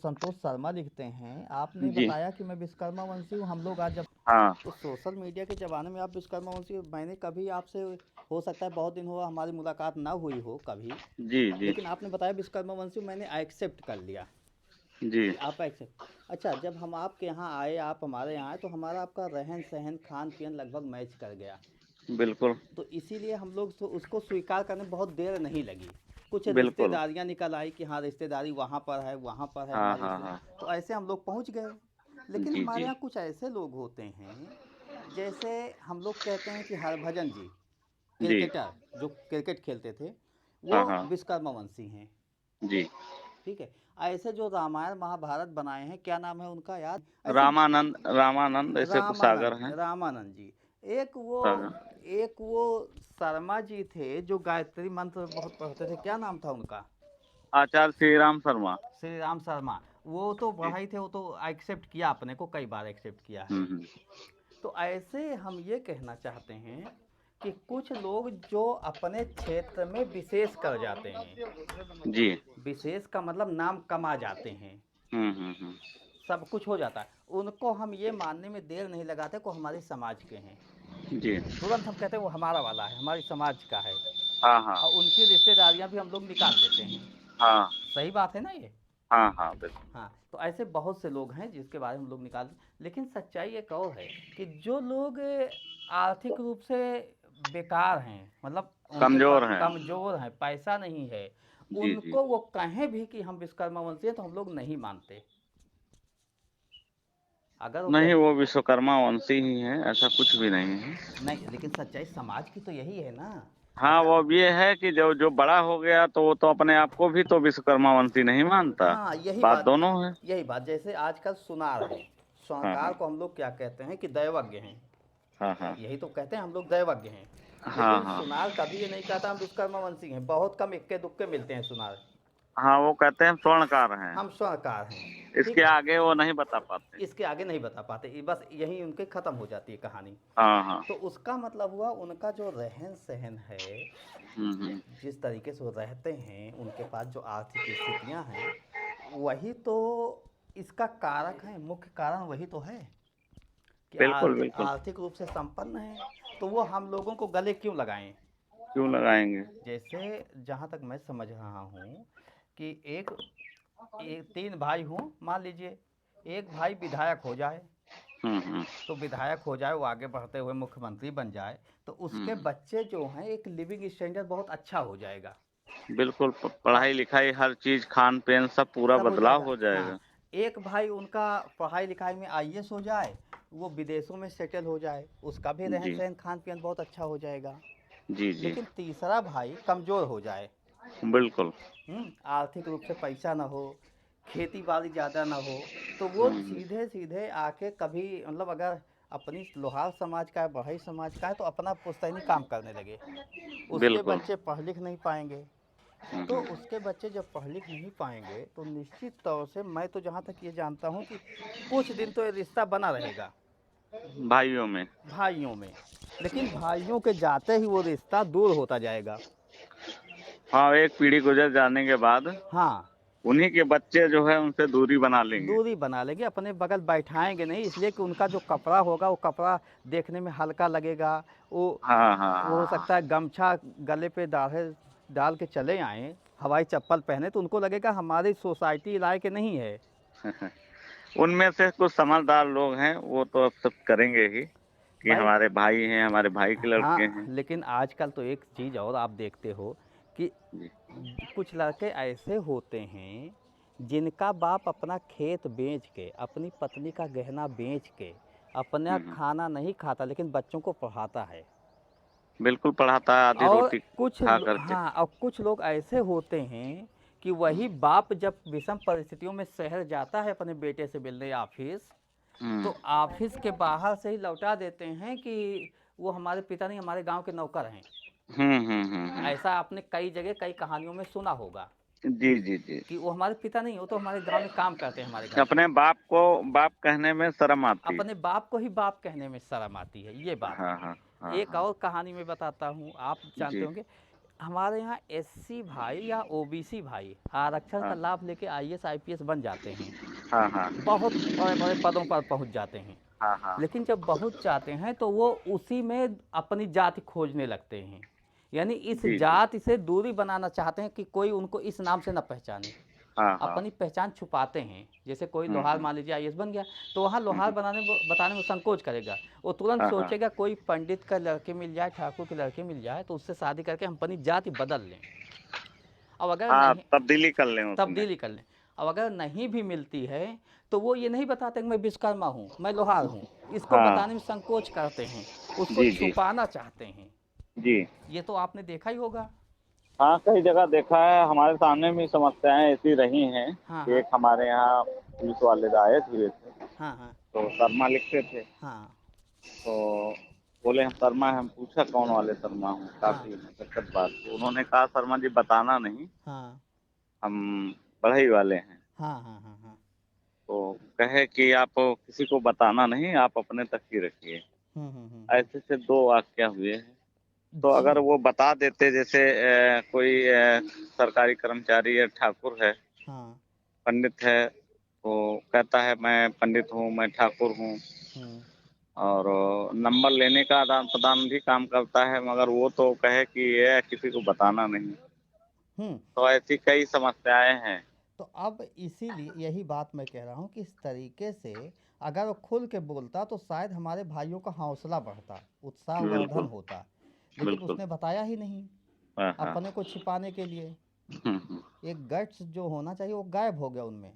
संतोष शर्मा लिखते हैं, आपने जी। बताया कि मैं विश्वकर्मा वंशी हूँ। हम लोग आज जब हाँ। तो सोशल मीडिया के ज़माने में आप विश्वकर्मा वंशी, मैंने कभी आपसे, हो सकता है बहुत दिन हुआ हमारी मुलाकात ना हुई हो कभी, जी, जी, लेकिन आपने बताया विश्वकर्मा वंशी, मैंने एक्सेप्ट कर लिया जी। कि आप एक्सेप्ट। अच्छा, जब हम आपके यहाँ आए, आप हमारे यहाँ आए, तो हमारा आपका रहन सहन खान पीन लगभग मैच कर गया। बिल्कुल, तो इसीलिए हम लोग तो उसको स्वीकार करने में बहुत देर नहीं लगी। कुछ बिल्कुल। रिश्तेदारियां निकल आई कि हाँ रिश्तेदारी वहाँ पर है, वहाँ पर है हाँ, हमारी हाँ, हाँ। तो ऐसे हम लोग पहुँच गए। लेकिन जी, हमारे जी। यहाँ कुछ ऐसे लोग होते हैं, जैसे हम लोग कहते हैं कि हरभजन जी, जी। क्रिकेटर जो क्रिकेट खेलते थे, वो हाँ, हाँ। विश्वकर्मा वंशी हैं। जी। ठीक है। ऐसे जो रामायण महाभारत बनाए हैं, क्या नाम है उनका याद, ऐसे रामानंद ऐसे सागर रामानंद हैं। रामानंद जी। एक वो सागर। एक वो शर्मा जी थे जो गायत्री मंत्र बहुत पढ़ते थे, क्या नाम था उनका, आचार्य श्री राम शर्मा। श्री राम शर्मा। वो तो जी। पढ़ाई थे, वो तो एक्सेप्ट किया, अपने को कई बार एक्सेप्ट किया है। हुँ। तो ऐसे हम ये कहना चाहते हैं कि कुछ लोग जो अपने क्षेत्र में विशेष कर जाते हैं, जी। विशेष का मतलब नाम कमा जाते हैं, हुँ। सब कुछ हो जाता है, उनको हम ये मानने में देर नहीं लगाते को हमारे समाज के हैं। जी। तुरंत हम कहते हैं वो हमारा वाला है, हमारी समाज का है, हाँ, हाँ। और उनकी रिश्तेदारियां भी हम लोग निकाल लेते हैं। हाँ। सही बात है ना ये। हाँ, हाँ, बिल्कुल। हाँ, तो ऐसे बहुत से लोग हैं जिसके बारे में हम लोग निकाल, लेकिन सच्चाई एक और है कि जो लोग आर्थिक रूप से बेकार हैं, मतलब उनके पास कमज़ोर हैं। कमज़ोर हैं, पैसा नहीं है, जी, जी। उनको वो कहें भी कि हम विश्वकर्मा वंशी हैं तो हम लोग नहीं मानते। अगर वो नहीं, कह, वो विश्वकर्मा वंशी ही हैं, ऐसा कुछ भी नहीं है। नहीं, लेकिन सच्चाई समाज की तो यही है ना। हाँ, अगर वो अब ये है कि जो जो बड़ा हो गया तो वो तो अपने आप को भी तो विश्वकर्मा वंशी नहीं मानता। हाँ, यही बात बात, दोनों है। यही बात, जैसे आजकल सुनार हैं, हाँ, सुनार हाँ। को हम लोग क्या कहते हैं कि दैवज्ञ हैं, हाँ, हाँ। यही तो कहते हैं हम लोग दैवज्ञ हैं। हाँ, लेकिन हाँ। सुनार कभी ये नहीं कहता हम विश्वकर्मा वंशी हैं, बहुत कम इक्के दुक्के मिलते हैं सुनार, हाँ, वो कहते हैं स्वर्णकार हैं। हम स्वर्णकार हैं। इसके ठीक है, आगे वो नहीं बता पाते। इसके आगे नहीं बता पाते, बस यही उनके ख़त्म हो जाती है कहानी। हाँ, हाँ। तो उसका मतलब हुआ उनका जो रहन सहन है, हुँ। जिस तरीके से वो रहते हैं, उनके पास जो आर्थिक स्थितियां हैं, वही तो इसका कारक है, मुख्य कारण वही तो है कि बिल्कुल, आर्थिक बिल्कुल। आर्थिक रूप से संपन्न है। तो वो हम लोगों को गले क्यों लगाएं। क्यों लगाएँगे? जैसे जहाँ तक मैं समझ रहा हूँ कि एक तीन भाई हों, मान लीजिए एक भाई विधायक हो जाए, हुँ। तो विधायक हो जाए, वो आगे बढ़ते हुए मुख्यमंत्री बन जाए, तो उसके हुँ। बच्चे जो हैं एक लिविंग स्टैंडर्ड बहुत अच्छा हो जाएगा, बिल्कुल, और पढ़ाई-लिखाई हर चीज़, खान-पीन सब पूरा सब हो बदलाव जाएगा। हो हाँ, जाएगा। एक भाई उनका पढ़ाई लिखाई में आईएएस हो जाए, वो विदेशों में सेटल हो जाए, उसका भी रहन जी। सहन खान पीन बहुत अच्छा हो जाएगा। जी, जी। लेकिन तीसरा भाई कमज़ोर हो जाए, बिल्कुल। आर्थिक रूप से पैसा ना हो, खेती बाड़ी ज़्यादा ना हो, तो वो हुँ। सीधे सीधे आके कभी, मतलब अगर अपनी लोहार समाज का है, बढ़ई समाज का है, तो अपना पुश्तैनी काम करने लगे, उसके बिल्कुल। बच्चे पढ़ लिख नहीं पाएंगे। तो हुँ। उसके बच्चे जब पढ़ लिख नहीं पाएंगे तो निश्चित तौर से, मैं तो जहाँ तक ये जानता हूँ कि कुछ दिन तो ये रिश्ता बना रहेगा भाइयों में। भाइयों में, लेकिन भाइयों के जाते ही वो रिश्ता दूर होता जाएगा। हाँ, एक पीढ़ी गुज़र जाने के बाद हाँ, उन्हीं के बच्चे जो है उनसे दूरी बना लेंगे। दूरी बना लेंगे, अपने बगल बैठाएंगे नहीं, इसलिए कि उनका जो कपड़ा होगा वो कपड़ा देखने में हल्का लगेगा। वो वो हो हाँ। सकता है गमछा गले पे डाले डाल के चले आएँ, हवाई चप्पल पहने, तो उनको लगेगा हमारी सोसाइटी लायक नहीं है। उनमें से कुछ समझदार लोग हैं, वो तो एक्सेप्ट करेंगे ही कि भाई, हमारे भाई हैं, हमारे भाई के लड़के हाँ, हैं। लेकिन आजकल तो एक चीज़ और आप देखते हो कि जी। कुछ लड़के ऐसे होते हैं जिनका बाप अपना खेत बेच के, अपनी पत्नी का गहना बेच के, अपना हुँ। खाना नहीं खाता, लेकिन बच्चों को पढ़ाता है। बिल्कुल पढ़ाता है आधी और रोटी खा करके। हाँ, और कुछ लोग ऐसे होते हैं कि वही बाप जब विषम परिस्थितियों में शहर जाता है अपने बेटे से मिलने ऑफिस, हुँ। तो ऑफिस के बाहर से ही लौटा देते हैं कि वो हमारे पिता नहीं, हमारे गांव के नौकर हैं। हुँ। ऐसा आपने कई जगह कई कहानियों में सुना होगा जी। कि वो हमारे पिता नहीं, वो तो हमारे गांव में काम करते हैं हमारे घर पे। अपने बाप को बाप कहने में शर्म आती है। अपने बाप को ही बाप कहने में शर्म आती है, ये बात है। हाँ। एक और कहानी में बताता हूँ, आप जानते जी। होंगे, हमारे यहाँ एससी भाई या ओबीसी भाई आरक्षण का हाँ लाभ लेके आईएएस आईपीएस बन जाते हैं, हाँ हाँ बहुत बड़े बड़े पदों पर पहुंच जाते हैं। हाँ हाँ। लेकिन जब पहुंच जाते हैं तो वो उसी में अपनी जाति खोजने लगते हैं, यानी इस जी जी। जाति से दूरी बनाना चाहते हैं कि कोई उनको इस नाम से न पहचाने, हाँ हाँ। अपनी पहचान छुपाते हैं। जैसे कोई लोहार हम्म। मान लीजिए आईएएस बन गया, तो वहाँ लोहार बताने में संकोच करेगा, वो तुरंत हाँ हाँ सोचेगा कोई पंडित का लड़के मिल जाए, ठाकुर के लड़के मिल जाए तो उससे शादी करके हम अपनी जाति बदल लें। अब अगर हाँ, नहीं, तब्दीली कर लें उसमें। तब्दीली कर लें। अब अगर नहीं भी मिलती है तो वो ये नहीं बताते कि मैं विश्वकर्मा हूँ, मैं लोहार हूँ, इसको हाँ। बताने में संकोच करते हैं, उसको जी जी। छुपाना चाहते हैं। जी। ये तो आपने देखा ही होगा। हाँ, कई जगह देखा है, हमारे सामने भी समस्याएं ऐसी रही हैं। हाँ एक हाँ हमारे यहाँ पुलिस वाले आए थे, हाँ हाँ तो शर्मा लिखते थे, हाँ तो बोले हम शर्मा हैं। हम पूछा कौन वाले शर्मा हूँ, हाँ काफी दिक्कत बात थी। उन्होंने कहा शर्मा जी बताना नहीं, हाँ हम बढ़ई वाले हैं। हाँ हाँ हाँ हाँ। तो कहे कि आप किसी को बताना नहीं, आप अपने तक ही रखिए। ऐसे से दो वाक्या हुए हैं। तो जी। अगर वो बता देते, जैसे कोई सरकारी कर्मचारी है, ठाकुर है, हाँ। पंडित है, तो कहता है मैं पंडित हूँ, मैं ठाकुर हूँ, हम्म और नंबर लेने का आदान प्रदान भी काम करता है, मगर वो तो कहे कि ये किसी को बताना नहीं। हम्म। तो ऐसी कई समस्याएं हैं। तो अब इसीलिए यही बात मैं कह रहा हूँ कि इस तरीके से अगर वो खुल के बोलता तो शायद हमारे भाइयों का हौसला बढ़ता, उत्साहवर्धन बिल्कुल होता। लेकिन बिल्कुल। उसने बताया ही नहीं, हाँ हाँ। अपने को छिपाने के लिए। हम्म। एक गट्स जो होना चाहिए वो गायब हो गया उनमें।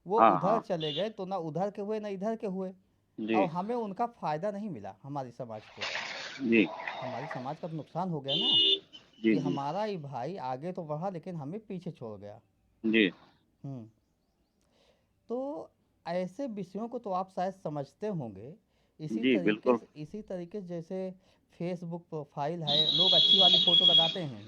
वो हाँ उधर हाँ। चले गए तो ना उधर के हुए ना इधर के हुए। जी और हमें उनका फ़ायदा नहीं मिला, हमारी समाज को। जी हमारी समाज का तो नुकसान हो गया ना, जी कि जी हमारा ही भाई आगे तो बढ़ा लेकिन हमें पीछे छोड़ गया। जी हम्म। तो ऐसे विषयों को तो आप शायद समझते होंगे। जी। बिल्कुल। इसी तरीके से जैसे फेसबुक प्रोफाइल है, लोग अच्छी वाली फ़ोटो लगाते हैं,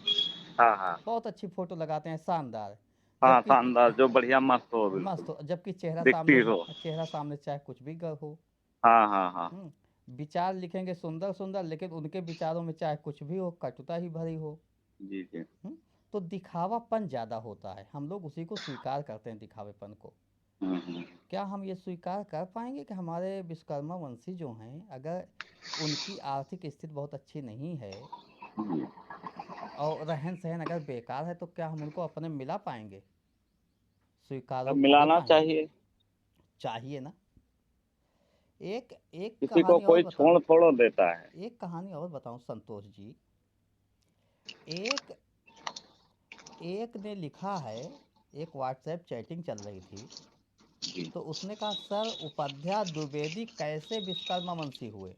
हाँ हाँ बहुत अच्छी फ़ोटो लगाते हैं, शानदार। हाँ, जबकि शानदार, जो बढ़िया मस्त हो, बिल्कुल मस्त हो, जबकि दिखती हो। चेहरा सामने चाहे कुछ भी हो। हाँ हाँ हाँ। विचार लिखेंगे सुंदर सुंदर, लेकिन उनके विचारों में चाहे कुछ भी हो, कटुता ही भरी हो। जी जी। हम्म, तो दिखावापन ज़्यादा होता है, हम लोग उसी को स्वीकार करते हैं, दिखावेपन को। हम्म। क्या हम ये स्वीकार कर पाएंगे कि हमारे विश्वकर्मा वंशी जो हैं, अगर उनकी आर्थिक स्थिति बहुत अच्छी नहीं है जी। और रहन सहन अगर बेकार है, तो क्या हम उनको अपने मिला पाएंगे, अब स्वीकारोक्ति दे मिलाना पाएंगे? चाहिए। चाहिए ना। एक एक किसी को कहानी और कोई बताऊं, छोड़ थोड़ो देता है। एक कहानी और बताऊं संतोष जी। एक एक ने लिखा है, एक व्हाट्सएप चैटिंग चल रही थी, जी। तो उसने कहा सर उपाध्याय द्विवेदी कैसे विश्वकर्मा वंशी हुए।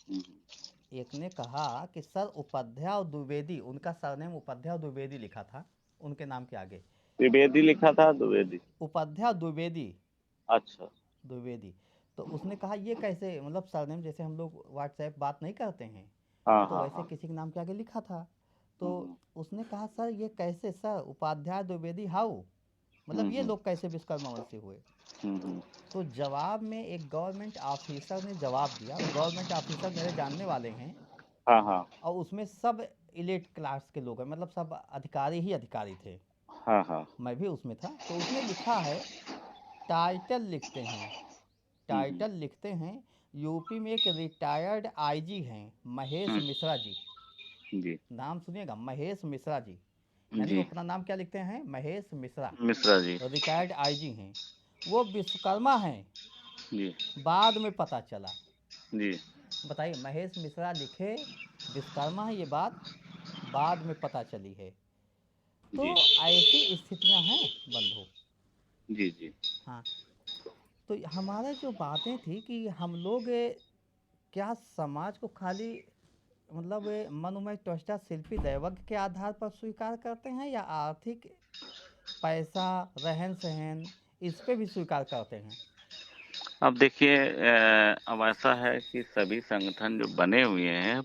हम्म। एक ने कहा कि सर उपाध्याय और द्विवेदी, उनका सरनेम उपाध्याय और द्विवेदी लिखा था उनके नाम के आगे, द्विवेदी लिखा था, द्विवेदी। उपाध्याय द्विवेदी, अच्छा। द्विवेदी। तो उसने कहा ये कैसे, मतलब सरनेम जैसे हम लोग व्हाट्सएप बात नहीं करते हैं, हाँ तो हाँ वैसे हाँ। किसी के नाम के आगे लिखा था। तो हम्म उसने कहा सर ये कैसे, सर उपाध्याय द्विवेदी हाउ, मतलब ये हम्म लोग कैसे विश्वकर्मा वंशी हुए। हम्म। तो जवाब में एक गवर्नमेंट ऑफिसर ने जवाब दिया, वो गवर्नमेंट ऑफिसर मेरे जानने वाले हैं, हाँ हाँ और उसमें सब इलीट क्लास के लोग हैं, मतलब सब अधिकारी ही अधिकारी थे, हाँ हाँ। मैं भी उसमें था। तो उसने लिखा है, टाइटल लिखते हैं, हम्म टाइटल लिखते हैं, यूपी में एक रिटायर्ड आईजी हैं महेश हम्म। मिश्रा जी। जी नाम सुनिएगा, महेश मिश्रा जी। यानी वो जी। अपना नाम क्या लिखते हैं, महेश मिश्रा, मिश्रा जी। रिटायर्ड आईजी हैं। वो विश्वकर्मा हैं, जी बाद में पता चला। जी बताइए, महेश मिश्रा लिखे विश्वकर्मा है, ये बात बाद में पता चली है। तो जी ऐसी स्थितियां हैं बंधु। जी जी। हाँ। तो हमारा जो बातें थी कि हम लोग क्या समाज को खाली, मतलब मनुमय त्वष्टा शिल्पी दैवज्ञ के आधार पर स्वीकार करते हैं, या आर्थिक, पैसा, रहन सहन, इस पे भी स्वीकार करते हैं? अब देखिए, अब ऐसा है कि सभी संगठन जो बने हुए हैं,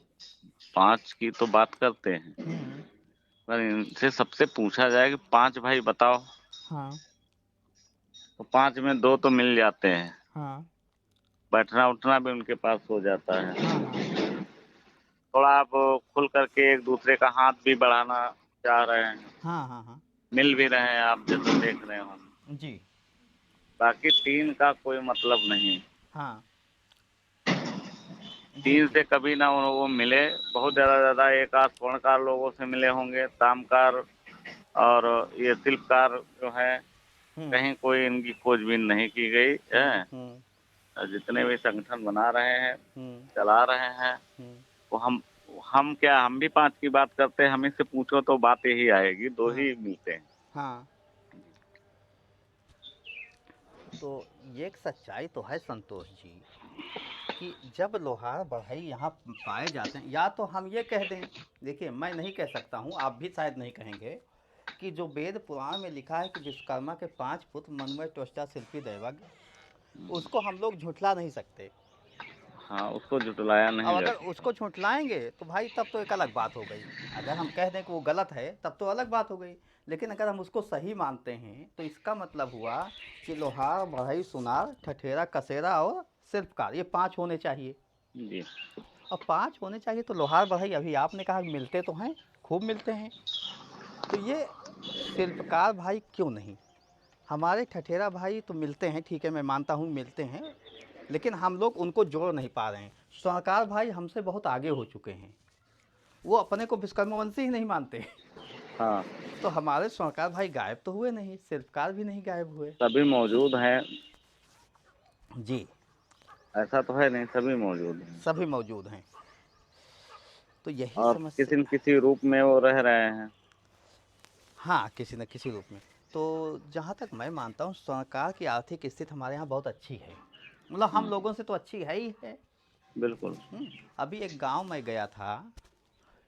5 की तो बात करते हैं, हम्म। पर इनसे सबसे पूछा जाए कि 5 भाई बताओ, हाँ तो 5 में 2 तो मिल जाते हैं। हाँ बैठना उठना भी उनके पास हो जाता है। हाँ हाँ तो थोड़ा आप खुल करके एक दूसरे का हाथ भी बढ़ाना चाह रहे हैं, हाँ, हाँ, हाँ। मिल भी रहे हैं आप जैसे देख रहे हो। जी। बाकी 3 का कोई मतलब नहीं। हाँ। जी, 3 जी। से कभी ना वो मिले, बहुत ज़्यादा 1 आध स्वर्णकार लोगों से मिले होंगे, तामकार और ये शिल्पकार जो हैं, हुँ, कहीं कोई इनकी खोजबीन नहीं की गई हुँ, है। हुँ, जितने भी संगठन बना रहे हैं, हुँ, चला रहे हैं, हुँ। वो हम क्या, हम भी 5 की बात करते हैं, हम ही से पूछो तो बात यही आएगी, 2 हाँ, ही मिलते हैं। हाँ। तो ये एक सच्चाई तो है संतोष जी कि जब लोहार बढ़ई यहाँ पाए जाते हैं, या तो हम ये कह दें, देखिए मैं नहीं कह सकता हूँ, आप भी शायद नहीं कहेंगे, कि जो वेद पुराण में लिखा है कि विश्वकर्मा के 5 पुत्र मनमय त्वष्टा शिल्पी दैवज्ञ, उसको हम लोग झुठला नहीं सकते। हाँ, उसको झुठलाया अब नहीं जा अगर सकता। उसको झुठलाएंगे तो भाई तब तो एक अलग बात हो गई। अगर हम कह दें कि वो गलत है तब तो अलग बात हो गई। लेकिन अगर हम उसको सही मानते हैं तो इसका मतलब हुआ कि लोहार बढ़ई सुनार ठठेरा कसेरा और शिल्पकार, ये 5 होने चाहिए। जी, अब 5 होने चाहिए तो लोहार बढ़ई, अभी आपने कहा मिलते तो हैं, खूब मिलते हैं। तो ये शिल्पकार भाई क्यों नहीं, हमारे ठठेरा भाई तो मिलते हैं, ठीक है मैं मानता हूँ मिलते हैं, लेकिन हम लोग उनको जोड़ नहीं पा रहे हैं। स्वर्णकार भाई हमसे बहुत आगे हो चुके हैं, वो अपने को विश्वकर्मवंशी ही नहीं मानते। हाँ, तो हमारे स्वर्णकार भाई गायब तो हुए नहीं, शिल्पकार भी नहीं गायब हुए। सभी मौजूद हैं, जी। ऐसा तो है नहीं, सभी मौजूद हैं। सभी मौजूद हैं। तो यही और किसी न समस्या। किसी रूप में वो रह रहे हैं। हाँ, किसी न किसी रूप में। तो जहाँ तक मैं मानता हूँ स्वर्णकार की आर्थिक स्थिति हमारे यहाँ बहुत अच्छी है, मतलब हम हुँ, लोगों से तो अच्छी है ही है। बिल्कुल। अभी एक गांव में गया था,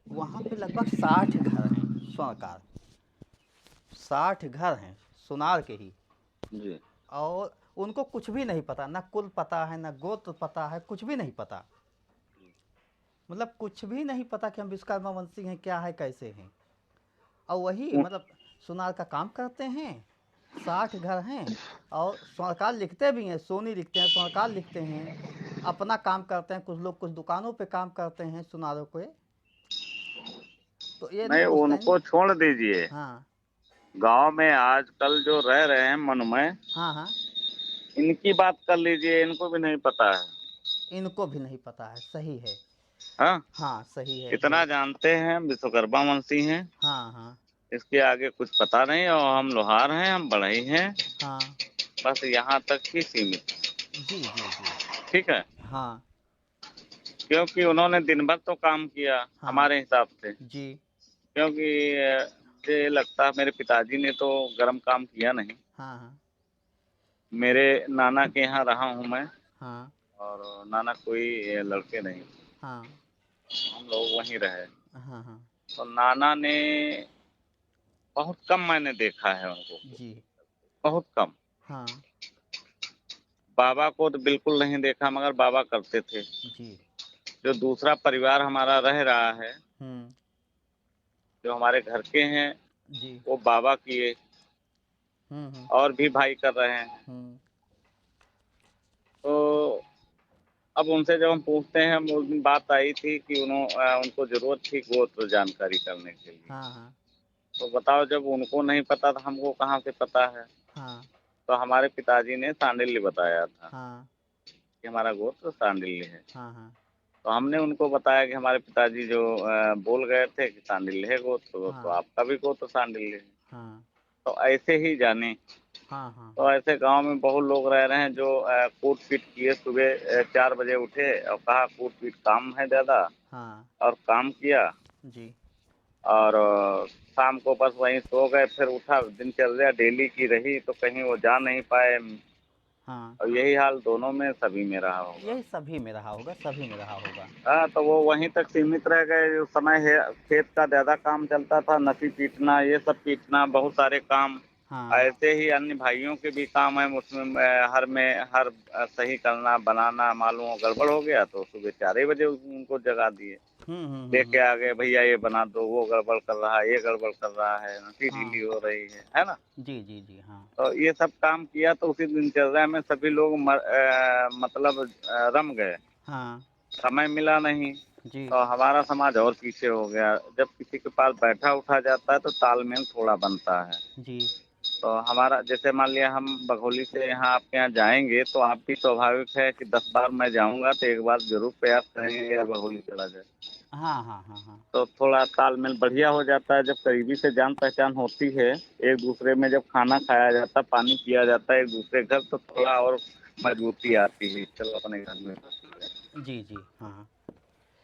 वहाँ पे लगभग 60 घर हैं स्वर्णकार, 60 घर हैं सुनार के ही। जी, और उनको कुछ भी नहीं पता, ना कुल पता है, ना गोत्र पता है, कुछ भी नहीं पता। मतलब कुछ भी नहीं पता कि हम विश्वकर्मा वंशी हैं, क्या है, कैसे हैं। और वही उ मतलब सुनार का काम करते हैं, 60 घर हैं। और स्वर्णकार लिखते भी हैं, सोनी लिखते हैं, स्वर्णकार लिखते हैं, अपना काम करते हैं, कुछ लोग कुछ दुकानों पे काम करते हैं सुनारों के। तो ये नहीं नहीं, पूछते हैं। उनको छोड़ दीजिए। हाँ, गाँव में आजकल जो रह रहे हैं मनमय, हाँ, हाँ। इनकी बात कर लीजिए, इनको भी नहीं पता है। इनको भी नहीं पता है, सही है। हाँ? हाँ, सही है इतना भाई। जानते हैं विश्वकर्मा वंशी हैं, हाँ, हाँ, इसके आगे कुछ पता नहीं, और हम लोहार हैं, हम बढ़ई हैं, हाँ। बस यहाँ तक ही सीमित हैं। जी, जी, जी। ठीक है? हाँ, क्योंकि उन्होंने दिन भर तो काम किया हाँ। हमारे हिसाब से, जी। क्योंकि मुझे लगता है मेरे पिताजी ने तो गरम काम किया नहीं। हाँ, हाँ, मेरे नाना के यहाँ रहा हूँ मैं, हाँ, और नाना कोई लड़के नहीं, हाँ, हम लोग वहीं रहे। हाँ, हाँ। तो नाना ने बहुत कम मैंने देखा है उनको, जी। बहुत कम। हाँ। बाबा को तो बिल्कुल नहीं देखा, मगर बाबा करते थे। जी। जो दूसरा परिवार हमारा रह रहा है, हुँ। जो हमारे घर के हैं, जी। वो बाबा किए, हुँ, हुँ, और भी भाई कर रहे हैं। हुँ। तो अब उनसे जब हम पूछते हैं, हम उस दिन बात आई थी कि उनको ज़रूरत थी गोत्र जानकारी करने के लिए। हाँ, हाँ, तो बताओ, जब उनको नहीं पता तो हमको कहाँ से पता है? हाँ, तो हमारे पिताजी ने सांडिल्य बताया था हाँ, कि हमारा गोत्र सांडिल्य है। हाँ, हाँ, तो हमने उनको बताया कि हमारे पिताजी जो बोल गए थे कि सांडिल्य है गोत्र, तो हाँ, आपका भी गोत्र सांडिल्य है। हाँ, तो ऐसे ही जाने। हाँ, हाँ, तो हाँ, ऐसे गाँव में बहुत लोग रह रहे हैं जो कूट-पीट किए, सुबह 4 बजे उठे और कहा कूट-पीट काम है ज़्यादा, हाँ। और काम किया, जी। और शाम को बस वहीं सो गए, फिर उठा, दिनचर्या डेली की रही, तो कहीं वो जा नहीं पाए, हाँ। और यही हाल दोनों में सभी में रहा होगा। यही सभी में रहा होगा, सभी में रहा होगा। हाँ, तो वो वहीं तक सीमित रह गए। उस समय है खेत का ज़्यादा काम चलता था, नसी पीटना, ये सब पीटना, बहुत सारे काम। हाँ। ऐसे ही अन्य भाइयों के भी काम हैं, उसमें हर सही करना, बनाना, मालूम हो गड़बड़ हो गया तो सुबह 4 ही बजे उनको जगा दिए। हुँ, हुँ, हुँ, लेके हुँ। आ गए, भैया ये बना दो, वो गड़बड़ कर रहा है, ये गड़बड़ कर रहा है, नसी ढीली हाँ। हो रही है ना? जी, जी, जी, हाँ। तो ये सब काम किया तो उसी दिनचर्या में सभी लोग मतलब रम गए, हाँ। समय मिला नहीं। जी, तो हमारा समाज और पीछे हो गया। जब किसी के पास बैठा उठा जाता है तो तालमेल थोड़ा बनता है। जी। तो हमारा जैसे मान लिया हम बघौली से यहाँ आपके यहाँ जाएँगे तो आप भी स्वाभाविक है कि 10 बार मैं जाऊँगा तो एक बार ज़रूर प्रयास करेंगे यार बघौली चला जाए। हाँ, हाँ, हाँ, हाँ। तो थोड़ा तालमेल बढ़िया हो जाता है जब करीबी से जान-पहचान होती है, एक-दूसरे में जब खाना खाया जाता है, पानी पिया जाता है एक-दूसरे घर तो थोड़ा और मजबूती आती है, चलो अपने घर में। जी, जी। हाँ, हाँ।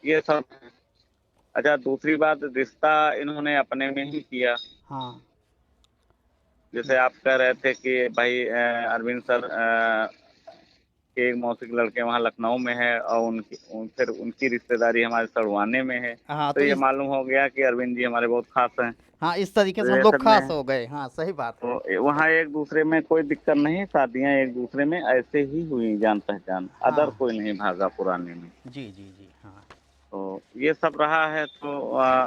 ये सब अच्छा दूसरी बात रिश्ता इन्होंने अपने में ही किया। हाँ। जैसे आप कह रहे थे कि भाई अरविंद सर के एक मौसी के लड़के वहाँ लखनऊ में है और फिर उनकी रिश्तेदारी हमारे सड़वाने में है। हाँ, तो तो ये इस मालूम हो गया कि अरविंद जी हमारे बहुत ख़ास हैं। हाँ, इस तरीके से तो हम ये लोग सब ख़ास में हो गए। हाँ, सही बात है। तो वहाँ एक-दूसरे में कोई दिक्कत नहीं, शादियाँ एक-दूसरे में ऐसे ही हुई जान-पहचान, अदर हाँ। कोई नहीं भागा पुराने में। जी, जी, जी। हाँ, तो ये सब रहा है तो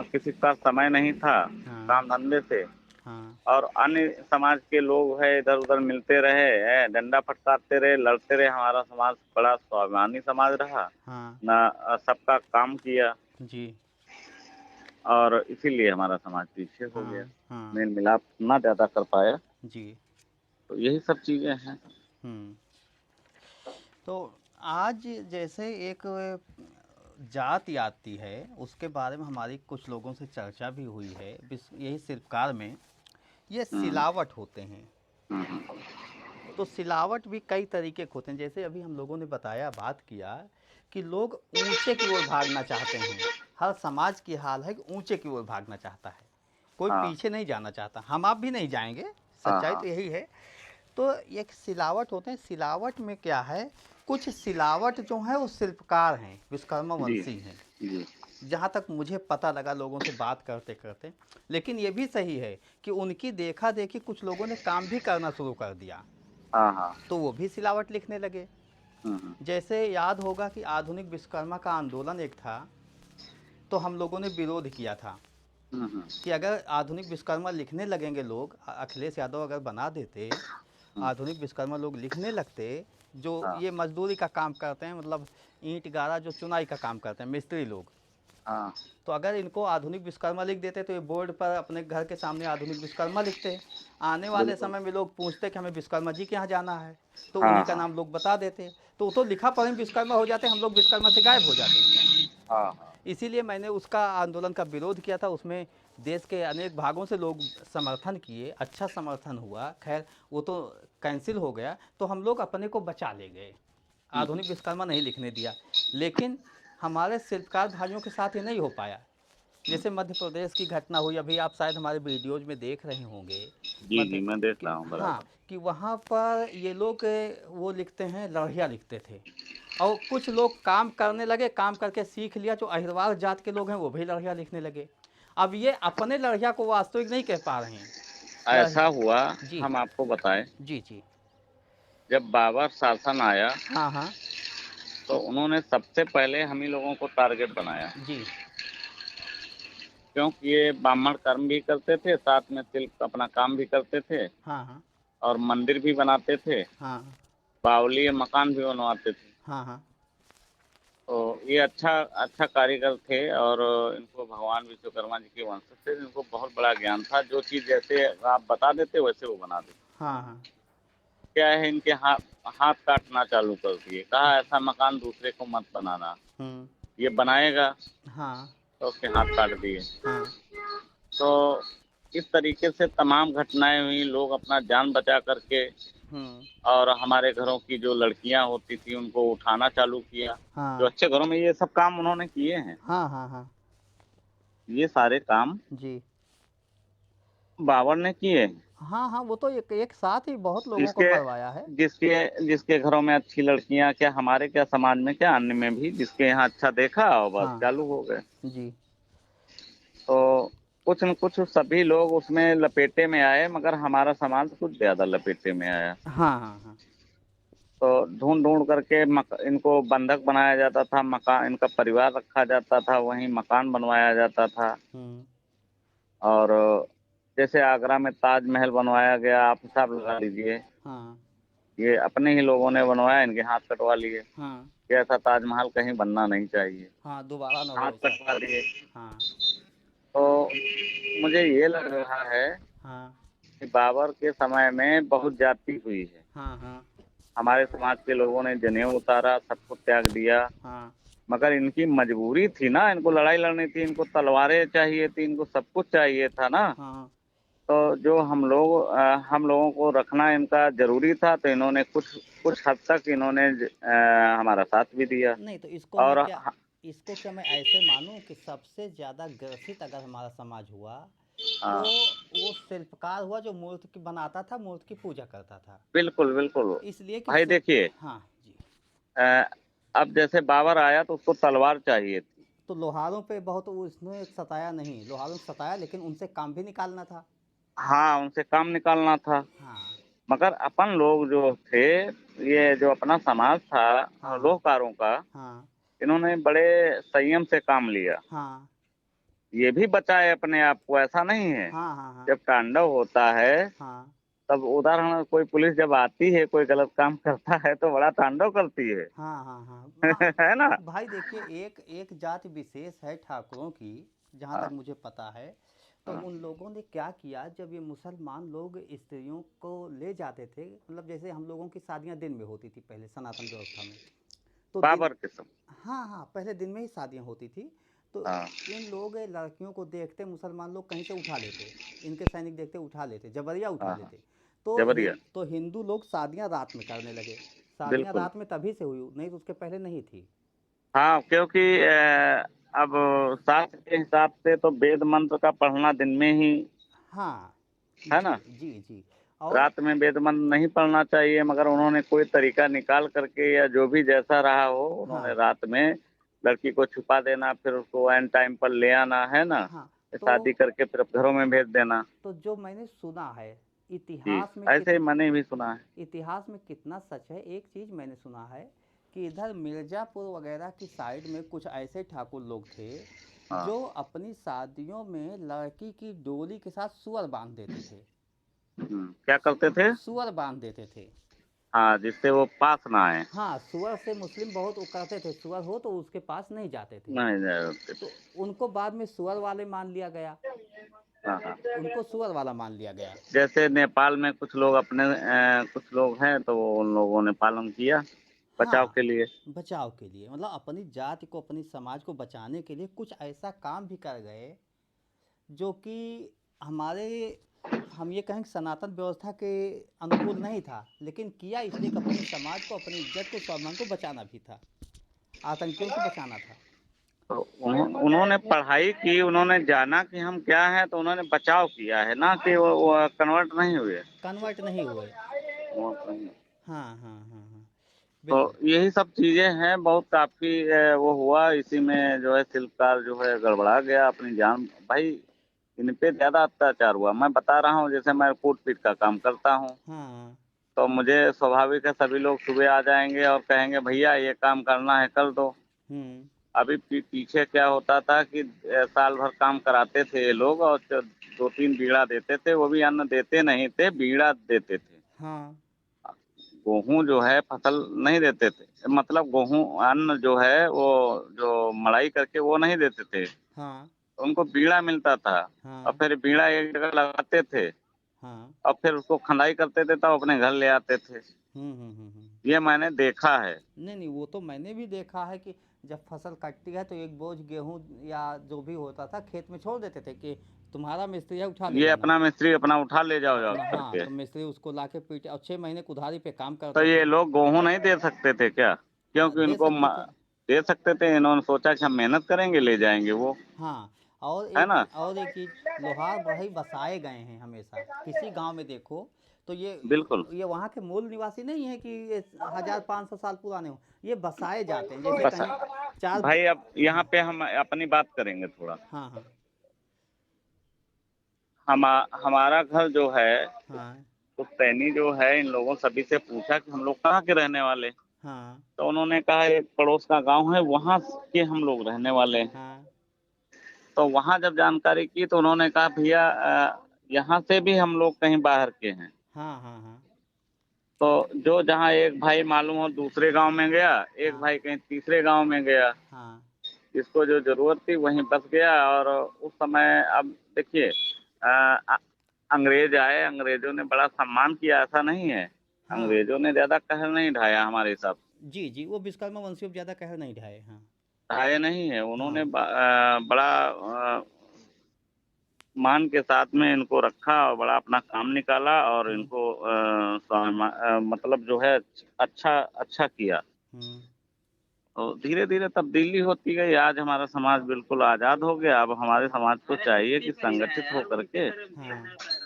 किसी के पास समय नहीं था हाँ, काम-धंधे से हाँ, और अन्य समाज के लोग हैं इधर-उधर मिलते रहे, हैं, डंडा फटकारते रहे, लड़ते रहे। हमारा समाज बड़ा स्वाभिमानी समाज रहा, हाँ। ना सबका काम किया जी। और इसीलिए हमारा समाज पीछे हो गया। हाँ, हाँ। मेल-मिलाप ना ज़्यादा कर पाया, जी। तो यही सब चीज़ें हैं। हुँ। तो आज जैसे एक जाति आती है, उसके बारे में हमारी कुछ लोगों से चर्चा भी हुई है, यही शिल्पकार में, ये हुँ, सिलावट होते हैं। हुँ, हुँ। तो सिलावट भी कई तरीके के होते हैं, जैसे अभी हम लोगों ने बताया, बात किया कि लोग ऊंचे की ओर भागना चाहते हैं। हर समाज की हाल है कि ऊंचे की ओर भागना चाहता है, कोई हाँ, पीछे नहीं जाना चाहता। हम आप भी नहीं जाएंगे, हाँ, सच्चाई हाँ। तो यही है। तो एक सिलावट होते हैं, सिलावट में क्या है, कुछ सिलावट जो है वो शिल्पकार हैं, विश्वकर्मा जी, वंशी हैं, जी। जहाँ तक मुझे पता लगा लोगों से बात करते करते। लेकिन ये भी सही है कि उनकी देखा देखी कुछ लोगों ने काम भी करना शुरू कर दिया, हाँ, हाँ। तो वो भी सिलावट लिखने लगे। हुँ, हुँ। जैसे याद होगा कि आधुनिक विश्वकर्मा का आंदोलन एक था, तो हम लोगों ने विरोध किया था हुँ, हुँ। कि अगर आधुनिक विश्वकर्मा लिखने लगेंगे लोग, अखिलेश यादव अगर बना देते, हुँ, आधुनिक विश्वकर्मा लोग लिखने लगते, जो हाँ, ये मजदूरी का काम करते हैं, मतलब ईंट गारा जो चुनाई का काम करते हैं मिस्त्री लोग, हाँ, तो अगर इनको आधुनिक विश्वकर्मा लिख देते तो ये बोर्ड पर अपने घर के सामने आधुनिक विश्वकर्मा लिखते। आने वाले बिल्कुल। समय में लोग पूछते कि हमें विश्वकर्मा जी के यहाँ जाना है, तो हाँ, उन्हीं का हाँ। नाम लोग बता देते, तो वो तो लिखा पढ़े विश्वकर्मा हो जाते, हम लोग विश्वकर्मा से गायब हो जाते। हाँ, हाँ। इसीलिए मैंने उसका आंदोलन का विरोध किया था। उसमें देश के अनेक भागों से लोग समर्थन किए, अच्छा समर्थन हुआ। खैर वो तो कैंसिल हो गया, तो हम लोग अपने को बचा ले गए, हुँ, हुँ। आधुनिक विश्वकर्मा नहीं लिखने दिया। लेकिन हमारे शिल्पकार भाइयों के साथ ये नहीं हो पाया। जैसे मध्य प्रदेश की घटना हुई, अभी आप शायद हमारे वीडियोज में देख रहे होंगे, जी, जी, मध्य मैं देख कि रहा हूँ हाँ, बराबर। कि वहाँ पर ये लोग वो लिखते हैं, लड़िया लिखते थे। और कुछ लोग काम करने लगे, काम करके सीख लिया, जो अहिरवार जात के लोग हैं वो भी लड़िया लिखने लगे। अब ये अपने लड़िया को वास्तविक नहीं कह पा रहे हैं। ऐसा लड़िया। हुआ, जी। हम आपको बताएँ, जी। जी। जब बाबर शासन आया, हाँ, हाँ। तो उन्होंने सबसे पहले हम ही लोगों को टारगेट बनाया। जी। क्योंकि ये ब्राह्मण कर्म भी करते थे, साथ में शिल्प अपना काम भी करते थे हाँ, हाँ। और मंदिर भी बनाते थे, हाँ, बावली मकान भी बनवाते थे। हाँ। हाँ। तो ये अच्छा अच्छा कारीगर थे और इनको भगवान विश्वकर्मा जी के वंशज थे, इनको बहुत बड़ा ज्ञान था, जो चीज़ जैसे आप बता देते वैसे वो बना देते। हाँ। हाँ। क्या है इनके हाथ काटना चालू कर दिए, कहा ऐसा मकान दूसरे को मत बनाना, हम्म। ये बनाएगा हाँ। तो उसके हाथ काट दिए। हाँ। तो इस तरीके से तमाम घटनाएँ हुई, लोग अपना जान बचा कर के हम्म। और हमारे घरों की जो लड़कियाँ होती थी उनको उठाना चालू किया। जो हाँ। अच्छे घरों में ये सब काम उन्होंने किए हैं, हाँ। हाँ। हाँ। ये सारे काम जी। बाबर ने किए हैं। हाँ, हाँ, वो तो एक एक साथ ही बहुत लोगों को जिसके मरवाया है। जिसके घरों में अच्छी लड़कियाँ क्या हमारे क्या समाज में क्या अन्य में भी जिसके यहाँ अच्छा देखा और बस हाँ। चालू हो गए। जी। तो कुछ न कुछ सभी लोग उसमें लपेटे में आए मगर हमारा समाज कुछ ज़्यादा लपेटे में आया। हाँ, हाँ, हाँ। तो ढूँढ-ढूँढ करके इनको बंधक बनाया जाता था, इनका परिवार रखा जाता था, वहीं मकान बनवाया जाता था। हुँ। और जैसे आगरा में ताजमहल बनवाया गया, आप हिसाब लगा लीजिए हाँ। ये अपने ही लोगों ने बनवाया, इनके हाथ कटवा लिए हाँ कि ऐसा ताजमहल कहीं बनना नहीं चाहिए, हाँ, दोबारा ना हो हाथ ऐसा। कटवा लिए। हाँ तो मुझे ये लग रहा है हाँ कि बाबर के समय में बहुत ज्यादती हुई है। हाँ हाँ हमारे समाज के लोगों ने जनेऊ उतारा, सब कुछ त्याग दिया, हाँ मगर इनकी मजबूरी थी ना, इनको लड़ाई लड़नी थी, इनको तलवारें चाहिए थी, इनको सब कुछ चाहिए था ना। हाँ। तो जो हम लोगों को रखना इनका जरूरी था, तो इन्होंने कुछ कुछ हद तक इन्होंने हमारा साथ भी दिया। नहीं तो इसको मैं और क्या, इसको क्या मैं ऐसे मानूं कि सबसे ज़्यादा ग्रसित अगर हमारा समाज हुआ तो हाँ, वो शिल्पकार हुआ जो मूर्ति की बनाता था, मूर्ति की पूजा करता था। बिल्कुल बिल्कुल। इसलिए कि भाई देखिए, हाँ जी। अ, अब जैसे बाबर आया तो उसको तलवार चाहिए थी। तो लोहारों पे बहुत उसने सताया नहीं, लोहारों को सताया लेकिन उनसे काम भी निकालना था। हाँ, उनसे काम निकालना था। हाँ मगर अपन लोग जो थे, ये जो अपना समाज था हाँ लोहकारों का, हाँ इन्होंने बड़े संयम से काम लिया। हाँ ये भी बचाए अपने आप को, ऐसा नहीं है। हाँ हाँ हाँ जब तांडव होता है, हाँ तब उदाहरण कोई पुलिस जब आती है, कोई गलत काम करता है तो बड़ा तांडव करती है। हाँ हाँ हाँ है ना? भाई देखिए, एक एक जाति विशेष है ठाकुरों की, जहाँ तक हाँ मुझे पता है। तो हाँ उन लोगों ने क्या किया, जब ये मुसलमान लोग स्त्रियों को ले जाते थे, मतलब जैसे हम लोगों की शादियाँ दिन में होती थी पहले सनातन व्यवस्था में, तो दिन, बाबर किस्म। हाँ हाँ, पहले दिन में ही शादियाँ होती थी। तो हाँ इन लोग लड़कियों को देखते, मुसलमान लोग कहीं से उठा लेते, इनके सैनिक देखते उठा लेते, जबरिया उठा हाँ हाँ, लेते। तो जबरिया। तो हिंदू लोग शादियाँ रात में करने लगे। शादियाँ बिल्कुल। रात में तभी से हुई, नहीं तो उसके पहले नहीं थी। हाँ, क्योंकि अब शास्त्र के हिसाब से तो वेद मंत्र का पढ़ना दिन में ही, हाँ है जी ना? जी जी। और रात में वेद मंत्र नहीं पढ़ना चाहिए, मगर उन्होंने कोई तरीका निकाल करके या जो भी जैसा रहा हो, उन्होंने हाँ रात में लड़की को छुपा देना, फिर उसको एन टाइम पर ले आना, है ना? हाँ। तो शादी करके फिर घरों में भेज देना। तो जो मैंने सुना है, जी, इतिहास में ऐसे ही मैंने भी सुना है। इतिहास में कितना सच है, एक चीज़ मैंने सुना है कि इधर मिर्ज़ापुर वगैरह की साइड में कुछ ऐसे ठाकुर लोग थे हाँ। जो अपनी शादियों में लड़की की डोली के साथ सुअर बांध देते थे। क्या करते थे? सुअर बांध देते थे। हाँ, जिससे वो पास ना आए। हाँ, सुअर से मुस्लिम बहुत वो करते थे, सुअर हो तो उसके पास नहीं जाते थे। नहीं जाते थे। तो उनको बाद में सुअर वाले मान लिया गया, हाँ हाँ। उनको सुअर वाला मान लिया गया। जैसे नेपाल में कुछ लोग अपने कुछ लोग हैं, तो वो उन लोगों ने पालन किया बचाव हाँ, के लिए। बचाव के लिए, मतलब अपनी जाति को, अपनी समाज को बचाने के लिए कुछ ऐसा काम भी कर गए जो कि हमारे, हम ये कहें कि सनातन व्यवस्था के अनुकूल नहीं था, लेकिन किया इसलिए कि अपनी समाज को, अपनी इज्जत को, स्वाभिमान को बचाना भी था, आतंकियों से बचाना था। तो उन्होंने पढ़ाई की, उन्होंने जाना कि हम क्या हैं, तो उन्होंने बचाव किया है ना, कि वो कन्वर्ट नहीं हुए। कन्वर्ट नहीं हुए। वो- हाँ हाँ हाँ हाँ, तो बिल्कुल। यही सब चीजें हैं, बहुत काफी वो हुआ इसी में, जो है शिल्पकार जो है गड़बड़ा गया अपनी जान। भाई इन पे ज्यादा अत्याचार हुआ, मैं बता रहा हूँ, जैसे मैं कूट पीट का काम करता हूँ, हाँ तो मुझे स्वाभाविक है सभी लोग सुबह आ जाएंगे और कहेंगे भैया ये काम करना है कर दो। हम्म अभी पीछे क्या होता था कि साल भर काम कराते थे ये लोग, और 2-3 बीड़ा देते थे, वो भी अन्न देते नहीं थे, बीड़ा देते थे। हाँ गेहूं जो है फसल नहीं देते थे, मतलब गेहूं अन्न जो है वो जो मड़ाई करके वो नहीं देते थे, हाँ तो उनको बीड़ा मिलता था। और हाँ फिर बीड़ा एक जगह लगाते थे, हाँ। और फिर उसको खंदाई करते थे, तब अपने घर ले आते थे। हम्म। ये मैंने देखा है। नहीं नहीं, वो तो मैंने भी देखा है कि जब फसल कटती है तो एक बोझ गेहूं या जो भी होता था खेत में छोड़ देते थे कि तुम्हारा मिस्त्री है, उठा ले ये जाना। अपना मिस्त्री अपना उठा ले जाओ जाओ अपना, हाँ, करके। तो मिस्त्री उसको ला के पीटे, और 6 महीने कुदारी पे काम तो करते ये थे। लोग गेहूं नहीं दे सकते थे क्या? हाँ, क्योंकि दे सकते थे। दे सकते थे, इन्होंने सोचा कि हम मेहनत करेंगे ले जाएंगे वो, हाँ, है ना? और एक चीज़, लोहार भाई बसाए गए हैं हमेशा, किसी गांव में देखो तो बिल्कुल। ये वहाँ के मूल निवासी नहीं है कि ये 1500 साल पुराने हो, ये बसाए जाते हैं, जैसे बस कहीं चार। भाई, अब यहाँ हाँ पे हम अपनी बात करेंगे थोड़ा। हाँ हाँ हमारा घर जो है, हाँ पुश्तैनी जो है, इन लोगों सभी से पूछा कि हम लोग कहाँ के रहने वाले, हाँ तो उन्होंने कहा एक पड़ोस का गांव है, वहां के हम लोग रहने वाले हैं। हाँ तो वहां जब जानकारी की तो उन्होंने कहा भैया यहाँ से भी हम लोग कहीं बाहर के हैं। हाँ हाँ हाँ तो जो जहाँ एक भाई मालूम हो दूसरे गांव में गया, एक हाँ, भाई कहीं तीसरे गांव में गया, हाँ, जिसको जो जरूरत थी वहीं बस गया। और उस समय अब देखिए, अंग्रेज आए, अंग्रेजों ने बड़ा सम्मान किया, ऐसा नहीं है। हाँ। अंग्रेजों ने ज्यादा कहर नहीं ढाया हमारे हिसाब से। जी, जी, वो विश्वकर्मा वंशियों पे ज़्यादा कहर नहीं ढाए। हाँ, ढाए नहीं है उन्होंने, हाँ, बड़ा मान के साथ में इनको रखा और बड़ा अपना काम निकाला और हुँ, इनको मतलब जो है अच्छा अच्छा किया। हुँ, तो धीरे धीरे तब्दीली होती गई, आज हमारा समाज बिल्कुल आजाद हो गया। अब हमारे समाज को चाहिए कि संगठित होकर के हाँ।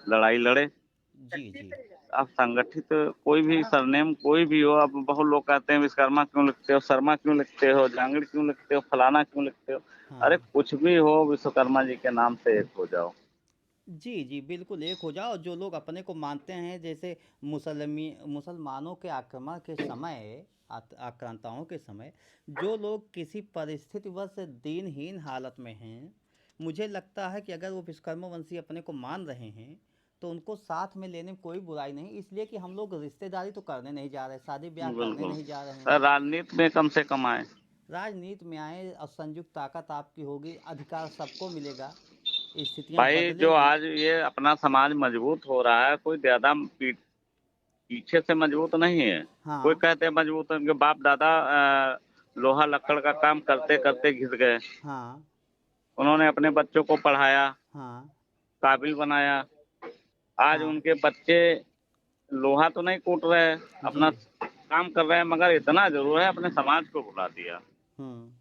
लड़ाई लड़े। जी, जी। अब संगठित कोई भी सरनेम कोई भी हो, अब बहुत लोग कहते हैं विश्वकर्मा क्यों लिखते हो, शर्मा क्यों लिखते हो, जांगड़ क्यों लिखते हो, फलाना क्यों लिखते हो। अरे हाँ। कुछ भी हो, विश्वकर्मा जी के नाम से एक हो जाओ। जी, जी, बिल्कुल एक हो जाओ। जो लोग अपने को मानते हैं, जैसे मुसलमानों के आक्रमण के समय, आक्रांताओं के समय, जो लोग किसी परिस्थितिवश दीनहीन हालत में हैं, मुझे लगता है कि अगर वो विश्वकर्मा वंशी अपने को मान रहे हैं, तो उनको साथ में लेने में कोई बुराई नहीं। इसलिए कि हम लोग रिश्तेदारी तो करने नहीं जा रहे, शादी ब्याह करने बिल्कुल। नहीं जा रहे हैं। राजनीति में कम से कम आए। राजनीति में आए और संयुक्त ताकत आपकी होगी, अधिकार सबको मिलेगा, स्थितियाँ भाई जो बदलेंगी। आज ये अपना समाज मजबूत हो रहा है, कोई ज्यादा पीछे से मजबूत नहीं है। कोई हाँ, कहते हैं मजबूत है, उनके बाप दादा लोहा लक्कड़ का काम करते करते घिस गए। हाँ, उन्होंने अपने बच्चों को पढ़ाया, हाँ, काबिल बनाया। आज हाँ। उनके बच्चे लोहा तो नहीं कूट रहे हैं, जी। अपना काम कर रहे हैं, मगर इतना जरूर है अपने समाज को भुला दिया। हुँ,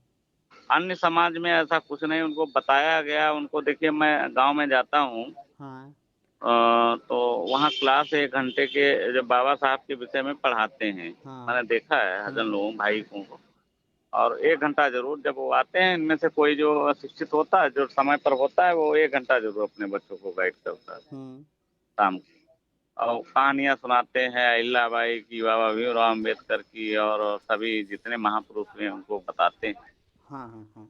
अन्य समाज में ऐसा कुछ नहीं, उनको बताया गया। उनको देखिए, मैं गांव में जाता हूँ, हाँ, तो वहाँ क्लास 1 घंटे के जब बाबा साहब के विषय में पढ़ाते हैं, हाँ। मैंने देखा है हज़ार हुँ, लोगों भाई को। और 1 घंटा जरूर जब वो आते हैं, इनमें से कोई जो शिक्षित होता है, जो समय पर होता है, वो 1 घंटा जरूर अपने बच्चों को गाइड करता है हुँ। शाम को। और कहानियाँ सुनाते हैं अहिल्याबाई की, बाबा भीमराव अम्बेडकर की, और सभी जितने महापुरुष हुए उनको बताते हैं। हाँ, हाँ, हाँ।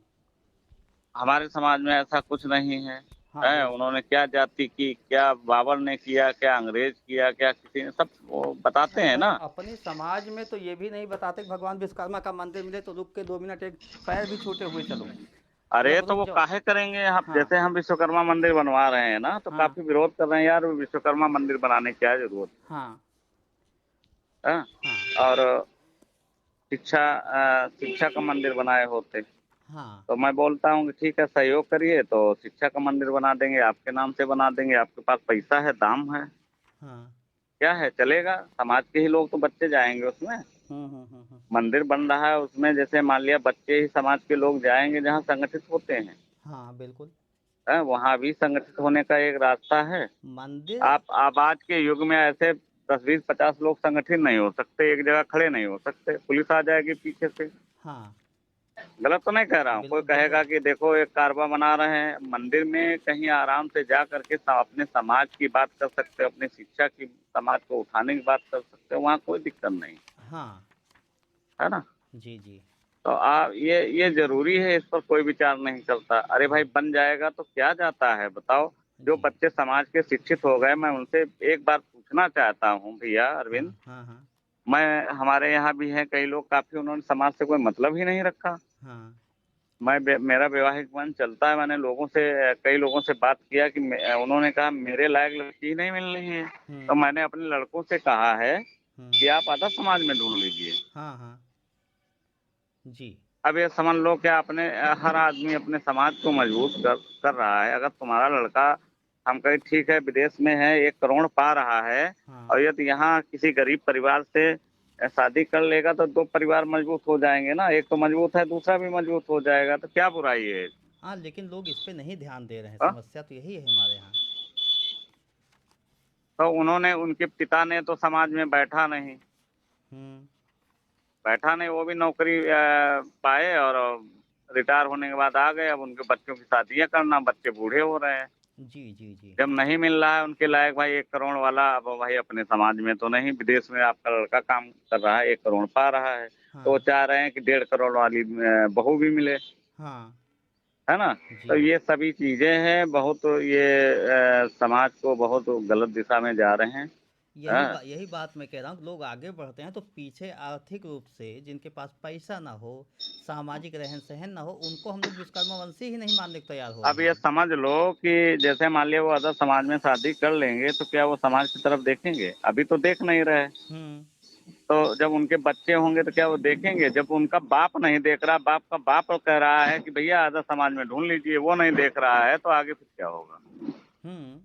हमारे समाज में ऐसा कुछ नहीं है। हाँ, है, बिल्कुल। उन्होंने क्या जाति की, क्या बाबर ने किया, क्या अंग्रेज किया, क्या किसी ने, सब वो बताते हैं अगर ना। अपने समाज में तो ये भी नहीं बताते कि भगवान विश्वकर्मा का मंदिर मिले तो रुक के 2 मिनट एक पैर भी छूते हुए चलो। अरे जब तो रुक वो जाओ। काहे करेंगे, हम हाँ, जैसे हम विश्वकर्मा मंदिर बनवा रहे हैं ना, तो हाँ, काफी विरोध कर रहे हैं यार, विश्वकर्मा मंदिर बनाने की क्या जरूरत हाँ, है। हाँ, और शिक्षा का मंदिर बनाए होते, हाँ, तो मैं बोलता हूँ कि ठीक है, सहयोग करिए तो शिक्षा का मंदिर बना देंगे, आपके नाम से बना देंगे, आपके पास पैसा है, दाम है, हाँ। क्या है, चलेगा। समाज के ही लोग तो बच्चे जाएंगे उसमें। हुँ, हुँ, हुँ, हुँ। मंदिर बन रहा है उसमें, जैसे मान लिया बच्चे ही समाज के लोग जाएंगे जहाँ संगठित होते हैं। हाँ, बिल्कुल। वहाँ भी संगठित होने का एक रास्ता है। मंदिर। आप आज के युग में ऐसे 10 20 50 लोग संगठित नहीं हो सकते, एक जगह खड़े नहीं हो सकते, पुलिस आ जाएगी पीछे से। हाँ, गलत तो नहीं कह रहा हूँ, कोई बिल्कुल, कहेगा बिल्कुल। कि देखो एक कारवा बना रहे हैं मंदिर में, कहीं आराम से जा करके अपने समाज की बात कर सकते हो, अपनी शिक्षा की, समाज को उठाने की बात कर सकते हो, वहाँ कोई दिक्कत नहीं, हाँ। है ना। जी, जी। तो आप ये जरूरी है, इस पर कोई विचार नहीं करता। अरे भाई हाँ। बन जाएगा तो क्या जाता है, बताओ। जो जी। बच्चे समाज के शिक्षित हो गए, मैं उनसे एक बार पूछना चाहता हूँ भैया अरविंद। हाँ, हाँ, हाँ, मैं हमारे यहाँ भी हैं कई लोग, काफी उन्होंने समाज से कोई मतलब ही नहीं रखा। हाँ। मेरा वैवाहिक मन चलता है, मैंने कई लोगों से बात किया कि उन्होंने कहा मेरे लायक लड़की ही नहीं मिल रही है। तो हुँ, मैंने अपने लड़कों से कहा है हुँ। कि आप अदर समाज में ढूंढ लीजिए। हाँ, हाँ। जी। अब ये समझ लो कि हर आदमी अपने समाज को मजबूत कर रहा है। अगर तुम्हारा लड़का, हम कहें ठीक है विदेश में है, 1 करोड़ पा रहा है, हाँ। और यदि यहाँ किसी गरीब परिवार से शादी कर लेगा, तो 2 परिवार मजबूत हो जाएंगे ना। एक तो मजबूत है, दूसरा भी मजबूत हो जाएगा, तो क्या बुराई है। हाँ, लेकिन लोग इस पे नहीं ध्यान दे रहे हैं, हाँ? समस्या तो यही है हमारे यहाँ। तो उनके पिता ने तो समाज में हुँ। बैठा नहीं, वो भी नौकरी पाए और रिटायर होने के बाद आ गए। अब उनके बच्चों की शादियां करना, बच्चे बूढ़े हो रहे हैं। जी, जी, जी। जब नहीं मिल रहा है उनके लायक भाई 1 करोड़ वाला, अब भाई अपने समाज में तो नहीं, विदेश में आपका लड़का काम कर रहा है, 1 करोड़ पा रहा है, तो वो हाँ, चाह रहे हैं कि 1.5 करोड़ वाली बहू भी मिले, हाँ। है ना। तो जी। ये सभी चीजें हैं, बहुत ये समाज को बहुत गलत दिशा में जा रहे हैं। हाँ। यही बात मैं कह रहा हूँ, लोग आगे बढ़ते हैं तो पीछे आर्थिक रूप से जिनके पास पैसा ना हो, सामाजिक रहन सहन ना हो, उनको हम लोग विश्वकर्मा वंशी ही नहीं मानने को तैयार हो अब रहे ये हैं। समझ लो कि जैसे मान लिया वो अदर समाज में शादी कर लेंगे तो क्या वो समाज की तरफ देखेंगे? अभी तो देख नहीं रहे। हम्म। तो जब उनके बच्चे होंगे तो क्या वो देखेंगे? जब उनका बाप नहीं देख रहा, बाप का बाप कह रहा है कि भैया अदर समाज में ढूंढ लीजिए, वो नहीं देख रहा है, तो आगे फिर क्या होगा? हम्म।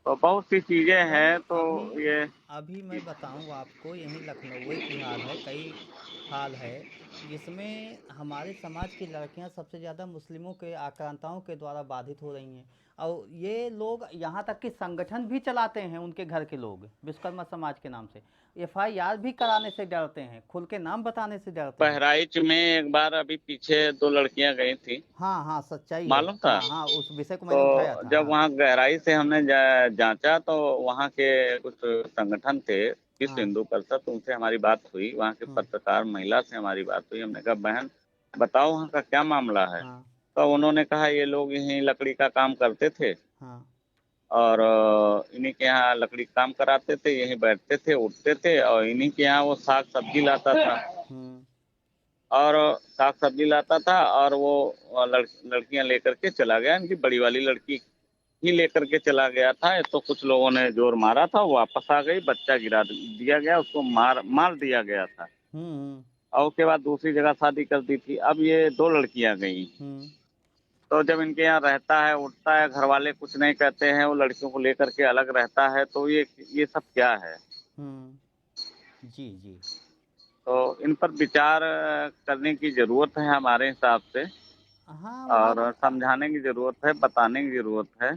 तो बहुत सी चीजें भाई हैं, तो अभी ये अभी मैं बताऊं आपको, यहीं लखनऊ की हाल है, कई हाल है जिसमें हमारे समाज की लड़कियां सबसे ज़्यादा मुस्लिमों के आक्रांताओं के द्वारा बाधित हो रही हैं। और ये लोग यहाँ तक कि संगठन भी चलाते हैं, उनके घर के लोग विश्वकर्मा समाज के नाम से एफआईआर भी कराने से डरते हैं, खुल के नाम बताने से डरते हैं। बहराइच में एक बार अभी पीछे 2 लड़कियां गई थी, हाँ हाँ, सच्चाई है। मालूम था? हाँ हाँ, उस विषय को मैंने उठाया तो था। जब हाँ वहाँ गहराई से हमने जांचा तो वहाँ के कुछ संगठन थे, विश्व हाँ। हिंदू परिषद, उनसे हमारी बात हुई। वहाँ के हम्म। पत्रकार महिला से हमारी बात हुई। हमने कहा बहन बताओ वहाँ का क्या मामला है? हाँ तो उन्होंने कहा ये लोग यहीं लकड़ी का काम करते थे हाँ। और इन्हीं के यहाँ लकड़ी का काम कराते थे, यहीं बैठते थे, उठते थे, और इन्हीं के यहाँ वो साग सब्जी लाता था। हम्म। और साग सब्जी लाता था और वो लड़कियां लेकर के चला गया। इनकी बड़ी वाली लड़की ही लेकर के चला गया था। तो कुछ लोगों ने जोर मारा था, वो वापस आ गई, बच्चा गिरा दिया गया, उसको मार मार दिया गया था। हम्म। और उसके बाद दूसरी जगह शादी कर दी थी। अब ये 2 लड़कियां गई, हम्म। तो जब इनके यहाँ रहता है, उठता है, घर वाले कुछ नहीं कहते हैं, वो लड़कियों को लेकर के अलग रहता है, तो ये सब क्या है? हम्म। जी जी। तो इन पर विचार करने की जरूरत है हमारे हिसाब से, हाँ और मतलब समझाने की जरूरत है, बताने की जरूरत है।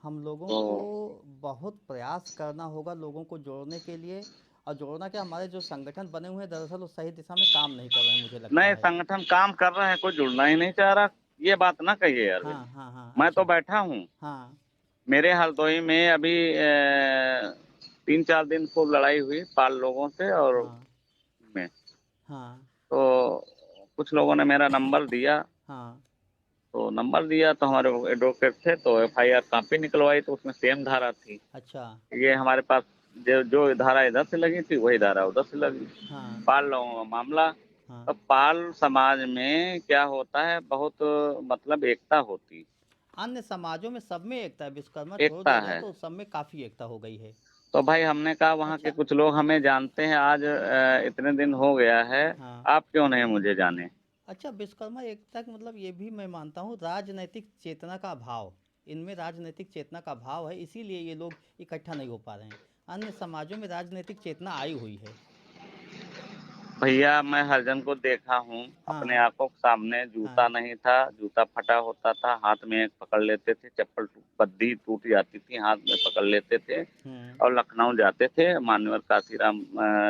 हम लोगों तो को बहुत प्रयास करना होगा लोगों को जोड़ने के लिए। और जोड़ना क्या, हमारे जो संगठन बने हुए हैं दरअसल वो सही दिशा में काम नहीं कर रहे हैं, मुझे लगता नए है। संगठन काम कर रहे हैं, कोई जुड़ना ही नहीं चाह रहा। ये बात ना कहिए हाँ अरविंद, हाँ हाँ। मैं तो अच्छा। बैठा हूँ। हाँ मेरे हरदोई में अभी 3-4 दिन खूब लड़ाई हुई पाल लोगों से और हाँ में। हाँ तो कुछ लोगों ने मेरा नंबर दिया, हाँ। तो हमारे एडवोकेट थे, तो एफआईआर कॉपी निकलवाई, तो उसमें सेम धारा थी। अच्छा। ये हमारे पास जो जो धारा इधर से लगी थी वही धारा उधर से लगी। हाँ पाल लोगों का मामला। हाँ। तो पाल समाज में क्या होता है, बहुत मतलब एकता होती, अन्य समाजों में सब में एकता है, विश्वकर्मा छोड़ एकता दिया जाए है। तो सब में काफ़ी एकता हो गई है। तो भाई हमने कहा वहाँ के अच्छा। कुछ लोग हमें जानते हैं, आज इतने दिन हो गया है, हाँ। आप क्यों नहीं मुझे जाने? अच्छा, विश्वकर्मा एकता का मतलब ये भी मैं मानता हूँ राजनैतिक चेतना का अभाव, इनमें राजनैतिक चेतना का अभाव है, इसीलिए ये लोग इकट्ठा नहीं हो पा रहे हैं। अन्य समाजों में राजनैतिक चेतना आई हुई है। भैया मैं हरजन को देखा हूँ अपने हाँ आंखों के सामने। हाँ। जूता नहीं था, जूता फटा होता था, हाथ में पकड़ लेते थे, चप्पल बद्दी टूट जाती थी, हाथ में पकड़ लेते थे। हम्म। और लखनऊ जाते थे, मान्यवर काशीराम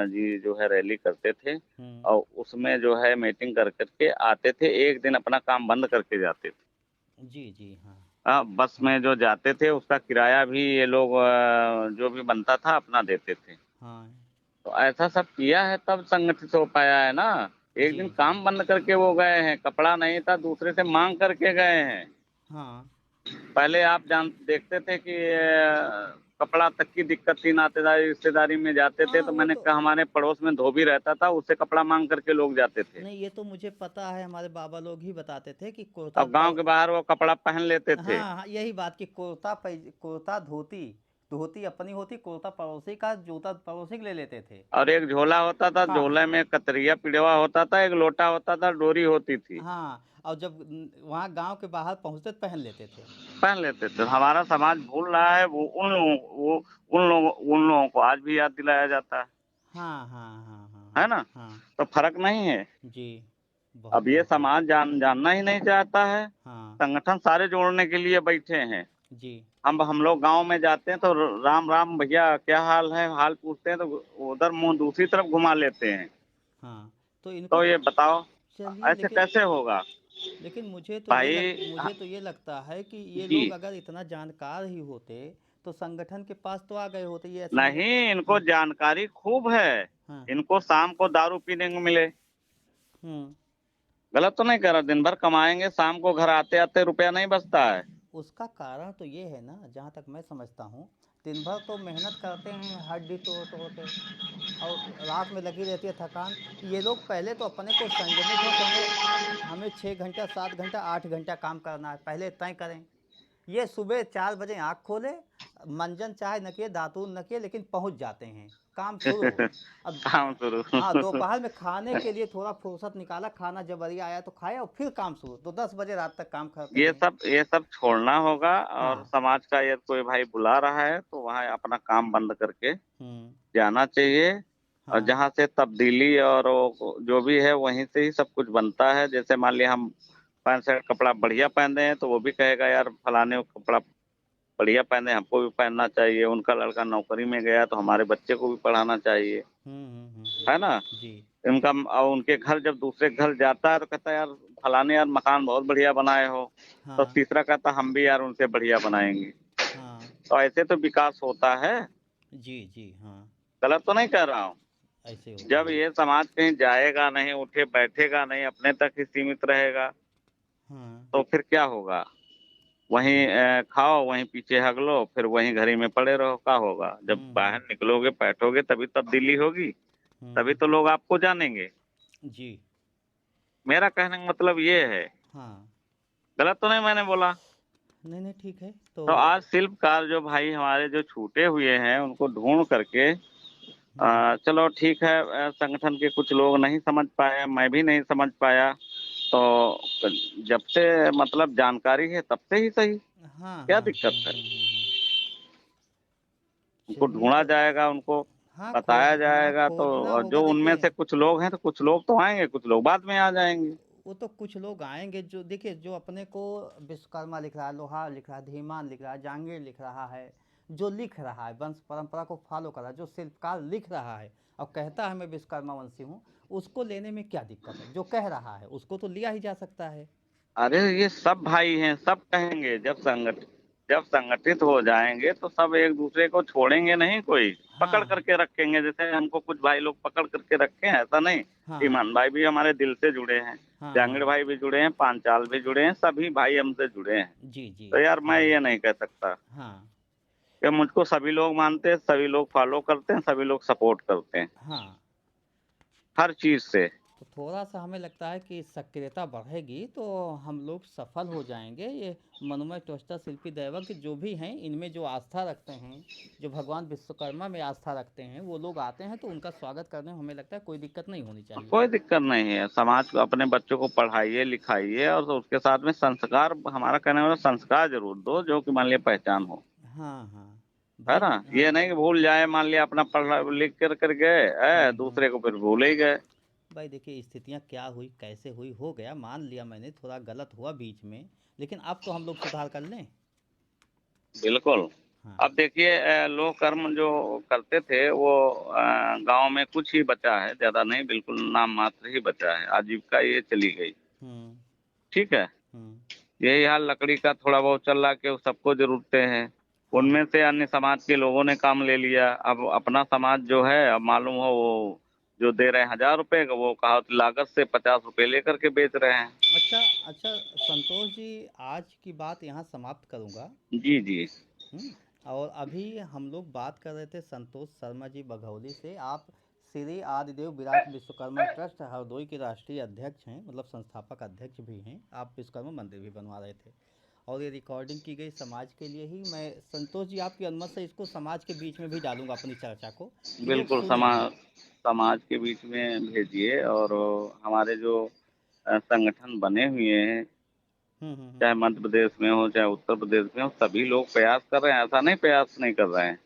जी जो है रैली करते थे, हम्म। और उसमें जो है मीटिंग कर करके आते थे, एक दिन अपना काम बंद करके जाते थे। जी जी। हाँ बस हाँ में जो जाते थे उसका किराया भी ये लोग जो भी बनता था अपना देते थे। हाँ। तो ऐसा सब किया है तब संगठित हो पाया है ना। एक जी दिन जी। काम बंद करके वो गए हैं, कपड़ा नहीं था, दूसरे से मांग करके गए हैं। हाँ पहले आप देखते थे कि कपड़ा तक की दिक्कत थी, नातेदारी रिश्तेदारी में जाते थे हाँ। तो वो मैंने तो कहा हमारे पड़ोस में धोबी रहता था, उससे कपड़ा मांग करके लोग जाते थे। नहीं, ये तो मुझे पता है, हमारे बाबा लोग ही बताते थे कि कुर्ता अब गांव के बाहर वो कपड़ा पहन लेते थे। हाँ हाँ, यही बात कि कुर्ता धोती, धोती अपनी होती, कुर्ता पड़ोसी का, जूता पड़ोसी के ले लेते थे। और एक झोला होता था, हाँ झोले में कतरिया पिड़वा होता था, एक लोटा होता था, डोरी होती थी, हाँ। और जब वहाँ गांव के बाहर पहुँचते तो पहन लेते थे। पहन लेते थे। हमारा समाज भूल रहा है, वो उन लोगों को आज भी याद दिलाया जाता हाँ हाँ हाँ हाँ है हाँ ना? हाँ। तो फर्क नहीं है। जी। बहुत अब ये फर्क है। समाज जानना ही नहीं चाहता है। हाँ। संगठन सारे जोड़ने के लिए बैठे हैं। जी। हम लोग गांव में जाते हैं तो राम राम भैया क्या हाल है, हाल पूछते हैं तो उधर मुंह दूसरी तरफ घुमा लेते हैं। हाँ। तो इनको तो ये बताओ चलिए, ऐसे लेकिन कैसे होगा? भाई मुझे तो ये लगता है कि ये जी, लोग अगर इतना जानकार ही होते तो संगठन के पास तो आ गए होते, ये नहीं, इनको हाँ जानकारी खूब है। हाँ। इनको शाम को दारू पीने को मिले। हम्म। गलत तो नहीं कह रहा, दिन भर कमाएंगे, शाम को घर आते आते रुपया नहीं बचता है। उसका कारण तो ये है ना, जहाँ तक मैं समझता हूँ दिन भर तो मेहनत करते हैं हड्डी तोड़ तोड़ के, और रात में लगी रहती है थकान। ये लोग पहले तो अपने को संयमित हों कि हमें हमें 6 घंटा 7 घंटा 8 घंटा काम करना है, पहले तय करें। ये सुबह 4 बजे आँख खोले, मंजन चाय न किए, दातून न किए, लेकिन पहुंच जाते हैं, काम शुरू। अब काम शुरू। हाँ, दोपहर में खाने के लिए थोड़ा फुर्सत निकाला, खाना जब बढ़िया आया तो खाया, और फिर काम शुरू, तो 10 बजे रात तक काम करते हैं। ये सब छोड़ना होगा, और हाँ। समाज का यदि कोई भाई बुला रहा है तो वहाँ अपना काम बंद करके हम्म। जाना चाहिए। और हाँ। जहाँ से तब्दीली और वो जो भी है वहीं से ही सब कुछ बनता है। जैसे मान लिया हम पैंट शर्ट कपड़ा बढ़िया पहनते हैं तो वो भी कहेगा यार फलाने को कपड़ा बढ़िया पहने, हमको भी पहनना चाहिए। उनका लड़का नौकरी में गया तो हमारे बच्चे को भी पढ़ाना चाहिए, है ना? जी। इनका और उनके घर जब दूसरे घर जाता है तो कहता है यार फलाने यार मकान बहुत बढ़िया बनाए हो, तो हाँ। तीसरा कहता हम भी यार उनसे बढ़िया बनाएंगे। हाँ। तो ऐसे तो विकास होता है। जी जी। हाँ, गलत तो नहीं कह रहा हूँ? ऐसे होता जब है। ये समाज कहीं जाएगा नहीं, उठे बैठेगा नहीं, अपने तक ही सीमित रहेगा, हाँ। तो फिर क्या होगा? वहीं जी। खाओ, वहीं पीछे हगलो, फिर वहीं घर ही में पड़े रहो, क्या होगा? जब बाहर हम्म। निकलोगे, बैठोगे, तभी तब्दीली होगी, तभी हम्म। तो लोग आपको जानेंगे। जी। मेरा कहने का मतलब ये है। हाँ। गलत तो नहीं मैंने बोला? नहीं नहीं, ठीक है तो। तो आज शिल्पकार जो भाई हमारे जो छूटे हुए हैं, उनको ढूँढ करके हम्म। चलो ठीक है, संगठन के कुछ लोग नहीं समझ पाए, मैं भी नहीं समझ पाया, तो जब से मतलब जानकारी है तब से ही सही, हाँ क्या हाँ। दिक्कत है? उनको चलिए ढूँढा तो। जाएगा, उनको हाँ, बताया हाँ, जाएगा, तो खोजना और होगा, जो उनमें देखिए। से कुछ लोग हैं, तो कुछ लोग तो आएँगे, कुछ लोग बाद में आ जाएँगे। वो तो कुछ लोग आएंगे, जो देखिए, जो अपने को विश्वकर्मा लिख रहा है, लोहार लिख रहा है, धीमान लिख रहा है, जहांगीर लिख रहा है, जो लिख रहा है वंश परंपरा को फॉलो कर रहा है, जो शिल्पकार लिख रहा है और कहता है मैं विश्वकर्मा वंशी हूँ, उसको लेने में क्या दिक्कत है? जो कह रहा है उसको तो लिया ही जा सकता है। अरे ये सब भाई हैं, सब कहेंगे। जब संगठित हो जाएँगे तो सब एक दूसरे को छोड़ेंगे नहीं कोई, पकड़ हाँ करके रखेंगे। जैसे हमको कुछ भाई लोग पकड़ करके रखे हैं, ऐसा नहीं। हाँ ईमान भाई भी हमारे दिल से जुड़े हैं, हाँ। जहांगीर हाँ। भाई भी जुड़े हैं, पांचाल भी जुड़े हैं, सभी भाई हमसे जुड़े हैं। जी जी। तो यार मैं हाँ। ये नहीं कह सकता हाँ। कि मुझको सभी लोग मानते हैं, सभी लोग फॉलो करते हैं, सभी लोग सपोर्ट करते हैं, हाँ, हर चीज़ से। तो थोड़ा सा हमें लगता है कि सक्रियता बढ़ेगी तो हम लोग सफल हो जाएंगे। ये मनोमय त्वष्टा शिल्पी दैवज्ञ जो भी हैं, इनमें जो आस्था रखते हैं, जो भगवान विश्वकर्मा में आस्था रखते हैं, वो लोग आते हैं तो उनका स्वागत करने में हमें लगता है कोई दिक्कत नहीं होनी चाहिए। कोई दिक्कत नहीं है। समाज को अपने बच्चों को पढ़ाइए, लिखाइए, और उसके साथ में संस्कार, हमारा कहने वाला संस्कार ज़रूर दो, जो कि मान लिया पहचान हो। हाँ हाँ। है भाई। ना? हाँ। ये नहीं कि भूल जाए, मान लिया अपना पढ़ लिख कर गए, हम्म। दूसरे को फिर भूल ही गए। भाई देखिए, स्थितियाँ क्या हुई कैसे हुई, हो गया, मान लिया मैंने, थोड़ा गलत हुआ बीच में, लेकिन अब तो हम लोग सुधार कर लें। बिल्कुल। हाँ। अब देखिए, लोक कर्म जो करते थे वो गाँव में कुछ ही बचा है, ज़्यादा नहीं, बिल्कुल नाम मात्र ही बचा है। आजीविका ये चली गई। हम्म। ठीक है? हम्म। यही हाल लकड़ी का थोड़ा बहुत चल रहा, कि सबको ज़रूरतें हैं। हाँ। उनमें से अन्य समाज के लोगों ने काम ले लिया। अब अपना समाज जो है, अब मालूम हो वो जो दे रहे हैं ₹1000 का, वो कहा लागत से ₹50 लेकर के बेच रहे हैं। अच्छा। अच्छा, संतोष जी, आज की बात यहाँ समाप्त करूँगा। जी, जी। हम्म। और अभी हम लोग बात कर रहे थे संतोष शर्मा जी बघौली से। आप श्री आदिदेव विराट विश्वकर्मा ट्रस्ट हरदोई के राष्ट्रीय अध्यक्ष हैं, मतलब संस्थापक अध्यक्ष भी हैं। आप विश्वकर्मा मंदिर भी बनवा रहे थे, और ये रिकॉर्डिंग की गई समाज के लिए ही। मैं संतोष जी आपकी अनुमति से इसको समाज के बीच में भी डालूंगा अपनी चर्चा को, कि लोग बिल्कुल सुने। समाज के बीच में भेजिए। और हमारे जो संगठन बने हुए हैं, हम्म। चाहे मध्य प्रदेश में हो, चाहे उत्तर प्रदेश में हो, सभी लोग प्रयास कर रहे हैं। ऐसा नहीं प्रयास नहीं कर रहे हैं।